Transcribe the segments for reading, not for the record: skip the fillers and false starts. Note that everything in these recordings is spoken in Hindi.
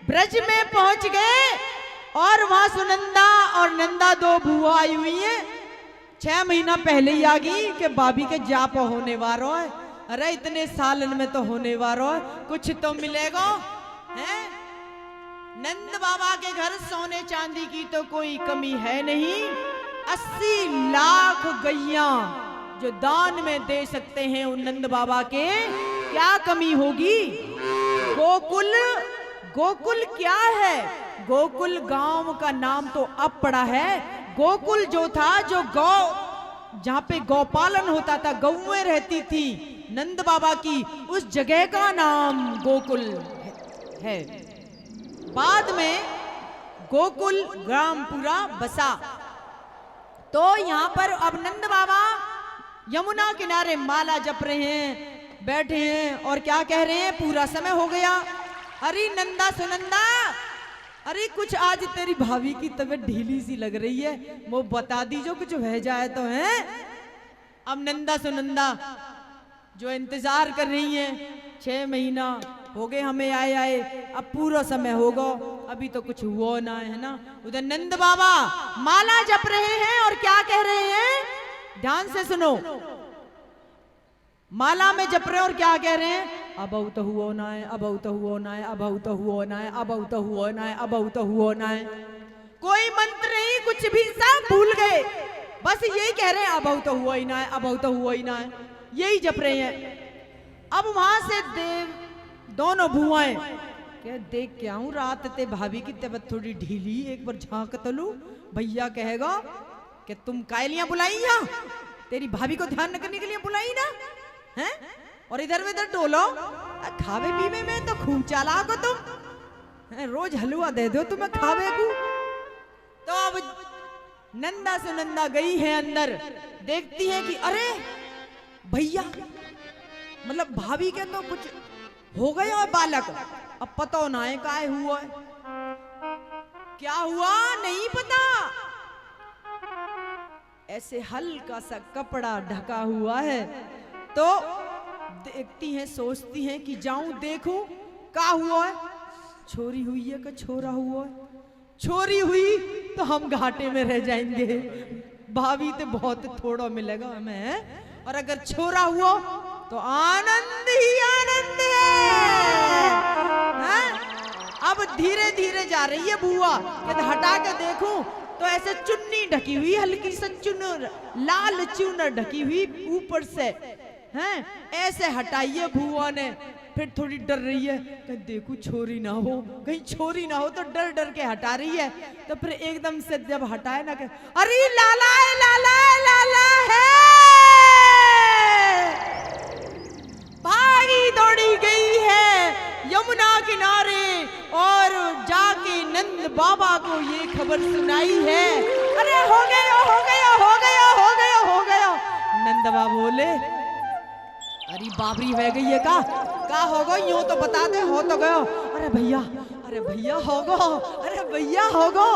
ब्रज में पहुंच गए और वहां सुनंदा और नंदा दो बुआ आई हुई है। 6 महीना पहले ही आ गई कि भाभी के जाप होने वालो है। अरे इतने सालन में तो होने वालो है, कुछ तो मिलेगा है। नंद बाबा के घर सोने चांदी की तो कोई कमी है नहीं। 80 लाख गैया जो दान में दे सकते हैं उन नंद बाबा के, क्या कमी होगी। गोकुल, गोकुल क्या है? गोकुल गांव का नाम तो अब पड़ा है। गोकुल जो था, जो गौ, जहां पे गौपालन होता था, गौएं रहती थी नंद बाबा की, उस जगह का नाम गोकुल है। बाद में गोकुल ग्राम पूरा बसा। तो यहाँ पर अब नंद बाबा यमुना किनारे माला जप रहे हैं, बैठे हैं और क्या कह रहे हैं, पूरा समय हो गया। अरे नंदा सुनंदा, अरे कुछ आज तेरी भाभी की तबीयत ढीली सी लग रही है, वो बता दीजो कुछ रह जाए तो है। अब नंदा सुनंदा जो इंतजार कर रही हैं, 6 महीना हो गए हमें आए आए, अब पूरा समय होगा, अभी तो कुछ हुआ ना है ना। उधर नंद बाबा माला जप रहे हैं और क्या कह रहे हैं, ध्यान से सुनो। माला में जप रहे हैं और क्या कह रहे हैं, अब तो हुआ ना है, अब तो हुआ ना है, अब तो हुआ ना है, अब तो हुआ ना है, अब तो हुआ ना है। कोई मंत्र नहीं, कुछ भी सब भूल गए, बस यही कह रहे हैं अब तो हुआ ही ना है, अब तो हुआ ही ना है, यही जप रहे हैं। अब वहां से देव दोनों बुआएं क्या देख के आऊं, रात ते भाभी की तबीयत थोड़ी ढीली, एक बार झांक तो लूं। भैया कहेगा कि तुम कायलियां बुलाई यहाँ, तेरी भाभी को ध्यान रखने के लिए बुलाई ना हैं, और इधर उधर डोलो, खावे पीवे में तो खूब चालाक हो तुम, रोज हलवा दे दो तुम्हें खावे को। तो अब नंदा सुनंदा गई है अंदर, देखती है कि अरे भैया, मतलब भाभी के तो कुछ हो गया है बालक, अब पता ना है काय हुआ है, क्या हुआ नहीं पता। ऐसे हल्का सा कपड़ा ढका हुआ है, तो देखती हैं, सोचती हैं कि जाऊं देखूं क्या हुआ है। छोरी हुई है कि छोरा हुआ है? छोरी हुई तो हम घाटे में रह जाएंगे, भाभी तो बहुत थोड़ा मिलेगा हमें, और अगर छोरा हुआ तो आनंद ही आनंद है। अब धीरे धीरे जा रही है बुआ, कहते हटा के देखूं तो ऐसे चुन्नी ढकी हुई, हल्की सा चुनर, लाल चुनर ढकी हुई ऊपर से हैं, ऐसे हटाइए बुआ ने। फिर थोड़ी डर रही है, कहीं देखूं छोरी ना हो, कहीं छोरी ना हो, तो डर डर के हटा रही है। तो फिर एकदम से जब हटाए ना, अरे लाला है, लाला है, लाला है, भागी दौड़ी गई है यमुना किनारे और जाके नंद बाबा को ये खबर सुनाई है। अरे हो गया, हो गया, हो गया, हो गया, हो गया। नंद बाबा बोले, अरे बाबरी बह गई है का होगा, यूं तो बता दे, हो तो गयो। अरे भैया, अरे भैया होगो, अरे भैया होगो,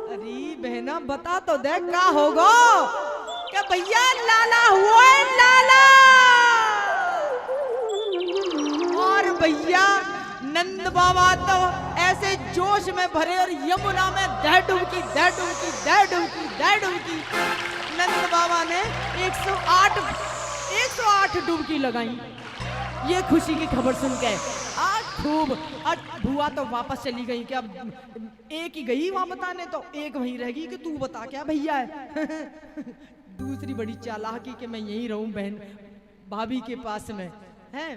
अरे बहना बता तो दे का होगो, क्या भैया लाला हुआ है, लाला। और भैया नंद बाबा तो ऐसे जोश में भरे और यमुना में दह डुबकी, दह डुबकी, दह डुबकी, दह डुबकी। नंद बाबा ने 108 डुबकी लगाई, ये खुशी की खबर सुन के। आज खूब, आज बुआ तो वापस चली गई, क्या एक ही गई वहां बताने, तो एक वहीं रहेगी कि तू बता क्या भैया है। दूसरी बड़ी चालाकी कि मैं यहीं रहूं बहन भाभी के पास में है,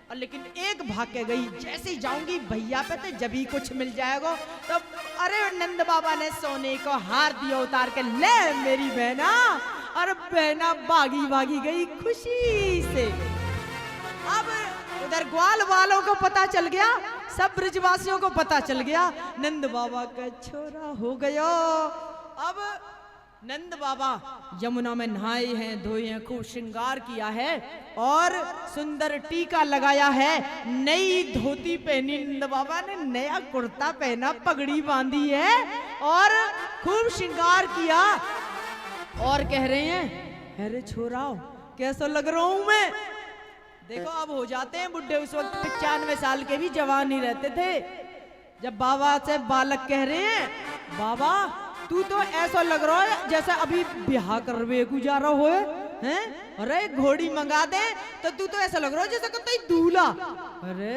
और लेकिन एक भाग के गई, जैसे ही जाऊंगी भैया पे तो जब ही कुछ मिल जाएगा। तो अरे नंद बाबा ने सोने को हार दिया उतार के, ले मेरी बहना, और बहना भागी भागी गई खुशी से। अब उधर ग्वाल वालों को पता चल गया, सब ब्रजवासियों को पता चल गया, नंद बाबा का छोरा हो गया। अब नंद बाबा यमुना में नहाए हैं, धोए हैं, खूब श्रृंगार किया है और सुंदर टीका लगाया है, नई धोती पहनी नंद बाबा ने, नया कुर्ता पहना, पगड़ी बांधी है और खूब श्रृंगार किया। और कह रहे हैं, अरे छोरा कैसा लग रहा हूं मैं। देखो अब हो जाते हैं बुढ़े, उस वक्त 95 साल के भी जवान ही रहते थे। जब बाबा से बालक कह रहे हैं, बाबा तू तो ऐसा लग रहा है जैसे अभी ब्याह करवे गुजारा हो हैं, अरे घोड़ी मंगा दे तो तू तो ऐसा लग रहा है जैसे कतई दूल्हा। अरे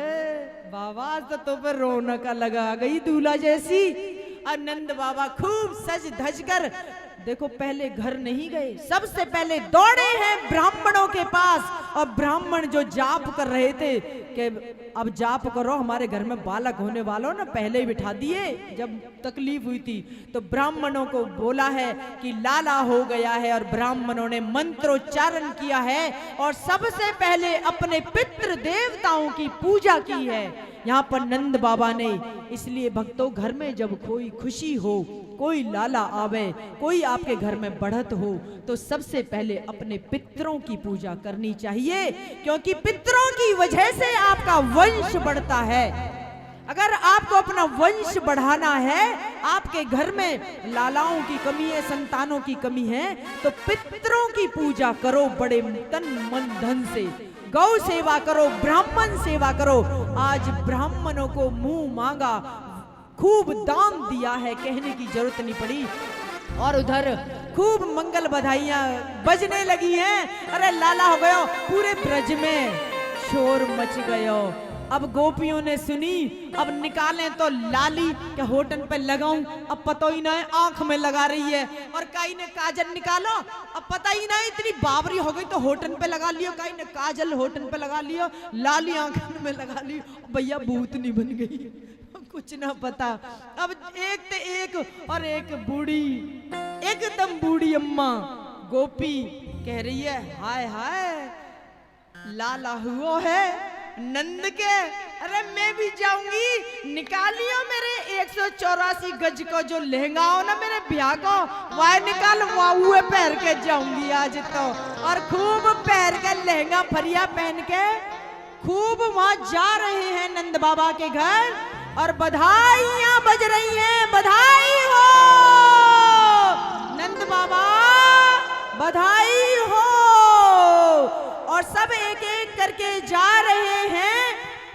बाबा तो पे रौनक लगा गई दूल्हा जैसी। आनंद बाबा खूब सज धज कर, देखो पहले घर नहीं गए, सबसे पहले दौड़े हैं ब्राह्मणों के पास। और ब्राह्मण जो जाप कर रहे थे कि अब जाप करो, हमारे घर में बालक होने वालों ना, पहले ही बिठा दिए जब तकलीफ हुई थी। तो ब्राह्मणों को बोला है कि लाला हो गया है, और ब्राह्मणों ने मंत्रोच्चारण किया है और सबसे पहले अपने पितृ देवताओं की पूजा की है यहाँ पर नंद बाबा ने। इसलिए भक्तों, घर में जब कोई खुशी हो, कोई लाला आवे, कोई आपके घर में बढ़त हो, तो सबसे पहले अपने पितरों की पूजा करनी चाहिए, क्योंकि पितरों की वजह से आपका वंश बढ़ता है। अगर आपको अपना वंश बढ़ाना है, आपके घर में लालाओं की कमी है, संतानों की कमी है, तो पितरों की पूजा करो बड़े तन मन धन से। गौ सेवा करो, ब्राह्मण सेवा करो। आज ब्राह्मणों को मुंह मांगा खूब दाम दिया है, कहने की जरूरत नहीं पड़ी। और उधर खूब मंगल बधाइयां बजने लगी हैं। अरे लाला हो गयो, पूरे ब्रज में शोर मच गयो। अब गोपियों ने सुनी, अब निकालें तो लाली के होठन पे लगाऊं, अब पता ही ना है, आंख में लगा रही है। और कई ने काजल निकालो, अब पता ही ना है, इतनी बावरी हो गई तो होठन पे लगा लियो, कई ने काजल होठन पे लगा लियो, लाली आंखन में लगा लियो, भैया भूतनी बन गई, कुछ ना पता। अब एक ते एक, और एक बूढ़ी, एकदम बूढ़ी अम्मा गोपी कह रही है, हाय हाय लाला हुआ है नंद के, अरे मैं भी जाऊंगी, निकालियो मेरे 184 गज को जो लहंगा हो ना मेरे ब्याह को, वह निकाल, वह पहन के जाऊंगी आज तो। और खूब पहन के लहंगा फरिया पहन के खूब वहां जा रहे हैं नंद बाबा के घर, और बधाइयां बज रही हैं, बधाई हो नंद बाबा, बधाई हो। और सब एक एक करके जा रहे हैं,